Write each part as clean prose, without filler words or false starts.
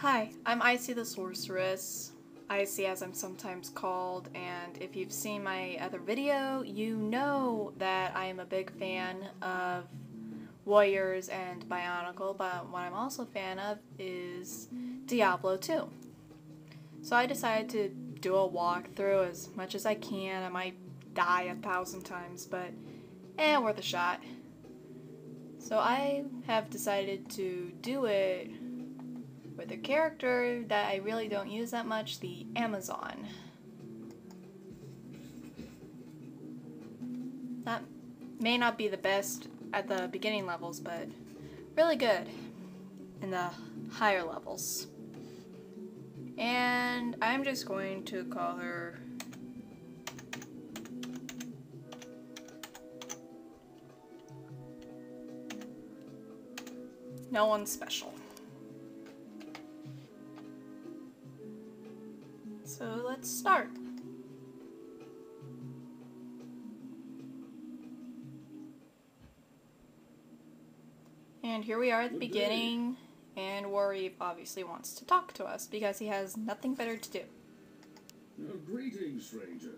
Hi, I'm Icy the Sorceress, Icy as I'm sometimes called, and if you've seen my other video, you know that I am a big fan of Warriors and Bionicle, but what I'm also a fan of is Diablo 2. So I decided to do a walkthrough as much as I can. I might die 1,000 times, but worth a shot. So I have decided to do it with a character that I really don't use that much, the Amazon. That may not be the best at the beginning levels, but really good in the higher levels. And I'm just going to call her No One Special. So let's start. And here we are at the beginning, and Warrior obviously wants to talk to us because he has nothing better to do. Greetings, stranger.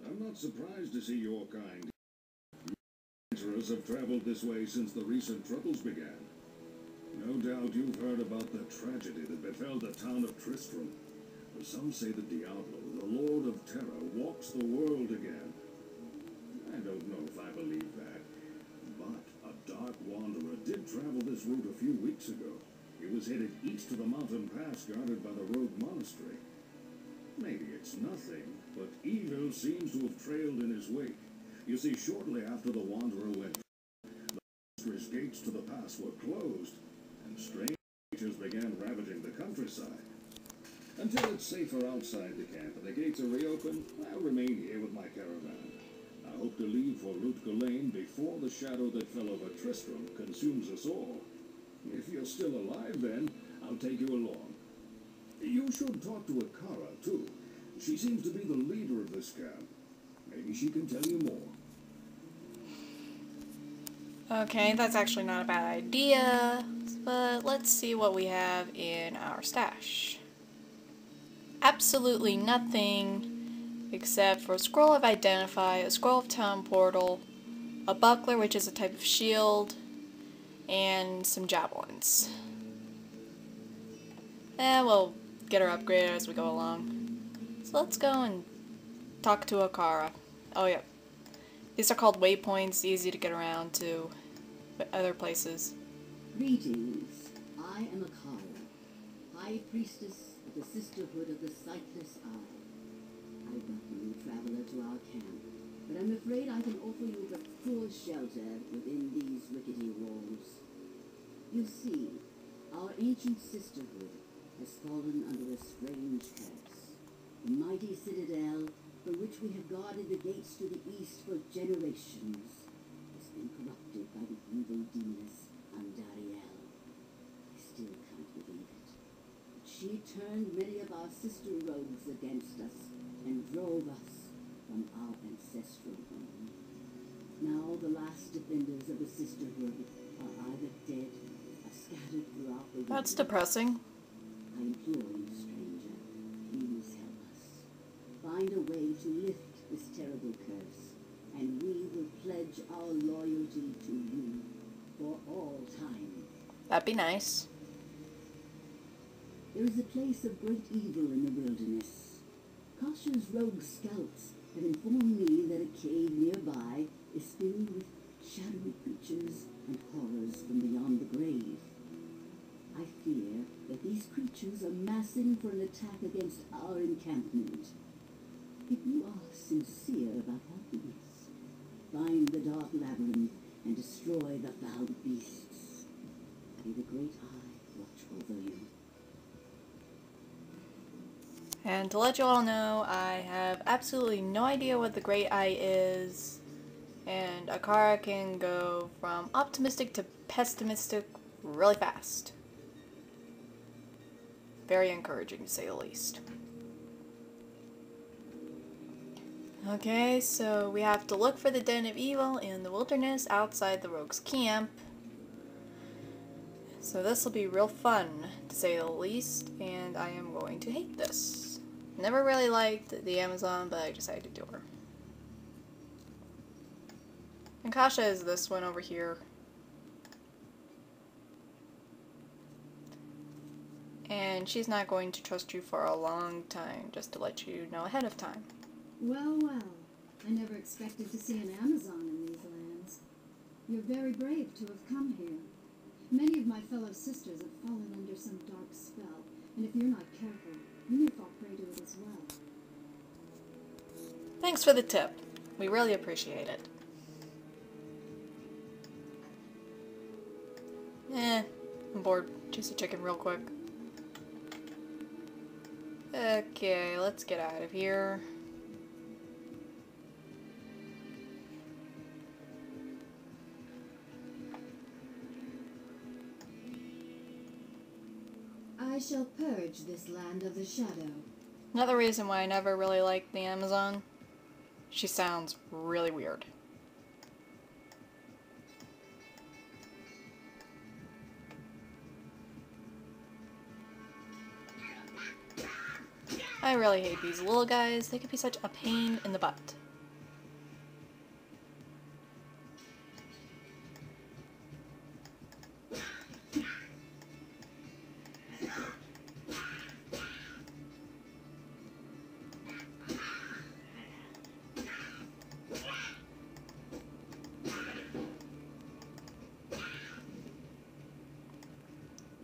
I'm not surprised to see your kind. Adventurers have traveled this way since the recent troubles began. No doubt you've heard about the tragedy that befell the town of Tristram. Some say that Diablo, the Lord of Terror, walks the world again. I don't know if I believe that, but a dark wanderer did travel this route a few weeks ago. He was headed east to the mountain pass guarded by the rogue monastery. Maybe it's nothing, but evil seems to have trailed in his wake. You see, shortly after the wanderer went, the monastery's gates to the pass were closed, and strange creatures began ravaging the countryside. Until it's safer outside the camp and the gates are reopened, I'll remain here with my caravan. I hope to leave for Lutga Lane before the shadow that fell over Tristram consumes us all. If you're still alive then, I'll take you along. You should talk to Akara, too. She seems to be the leader of this camp. Maybe she can tell you more. Okay, that's actually not a bad idea, but let's see what we have in our stash. Absolutely nothing except for a scroll of Identify, a scroll of Town Portal, a buckler, which is a type of shield, and some javelins. We'll get her upgraded as we go along. So let's go and talk to Akara. Oh yeah, these are called waypoints, easy to get around to other places. Greetings. I am Akara, High Priestess of the Sisterhood of the Sightless Eye. I welcome you, traveler, to our camp, but I'm afraid I can offer you but poor shelter within these rickety walls. You see, our ancient sisterhood has fallen under a strange curse. The mighty citadel, from which we have guarded the gates to the east for generations, has been corrupted by the evil demoness Andariel. I still can't believe it. But she turned many of our sister rogues against us and drove us from our ancestral home. Now the last defenders of the sisterhood are either dead or scattered throughout the world. That's depressing. I implore you, stranger, please help us. Find a way to lift this terrible curse, and we will pledge our loyalty to you for all time. That'd be nice. There is a place of great evil in the wilderness. Kasha's rogue scouts have informed me that a cave nearby is filled with shadowy creatures and horrors from beyond the grave. I fear that these creatures are massing for an attack against our encampment. If you are sincere about helping us, find the dark labyrinth and destroy the foul beasts. May the Great Eye watch over you. And to let you all know, I have absolutely no idea what the Great Eye is, and Akara can go from optimistic to pessimistic really fast. Very encouraging, to say the least. Okay, so we have to look for the Den of Evil in the wilderness outside the rogue's camp. So this will be real fun, to say the least, and I am going to hate this. Never really liked the Amazon, but I decided to do her. And Kasha is this one over here. And she's not going to trust you for a long time, just to let you know ahead of time. Well, well. I never expected to see an Amazon in these lands. You're very brave to have come here. Many of my fellow sisters have fallen under some dark spell, and if you're not careful, you may fall prey to it as well. Thanks for the tip. We really appreciate it. I'm bored. Just a chicken real quick. Okay, let's get out of here. I shall purge this land of the shadow. Another reason why I never really liked the Amazon. She sounds really weird. I really hate these little guys. They could be such a pain in the butt.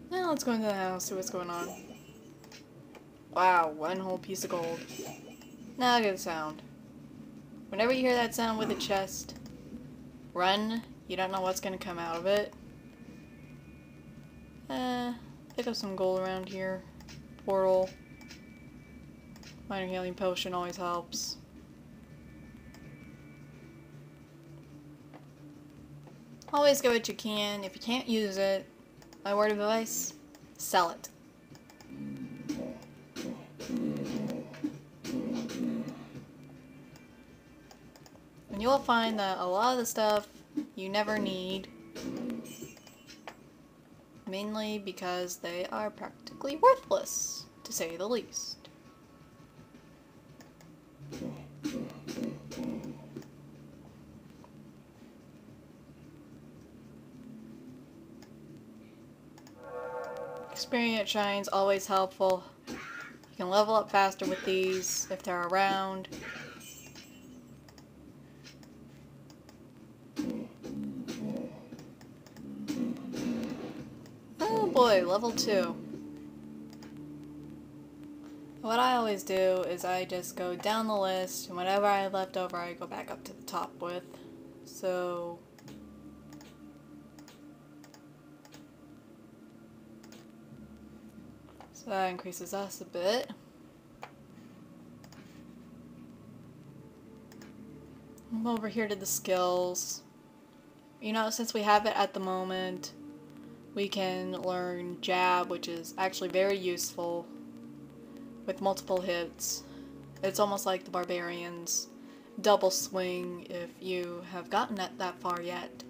Now let's go into the house, see what's going on. Wow, one whole piece of gold. Now good sound. Whenever you hear that sound with a chest, run. You don't know what's gonna come out of it. Pick up some gold around here. Portal. Minor healing potion always helps. Always get what you can. If you can't use it, my word of advice, sell it. And you will find that a lot of the stuff you never need, mainly because they are practically worthless, to say the least. Experience shines, always helpful. You can level up faster with these if they're around. Oh boy, level 2. What I always do is I just go down the list, and whatever I have left over I go back up to the top with. So that increases us a bit. I'm over here to the skills. You know, since we have it at the moment, we can learn jab, which is actually very useful with multiple hits. It's almost like the barbarians. Double swing if you have gotten that far yet.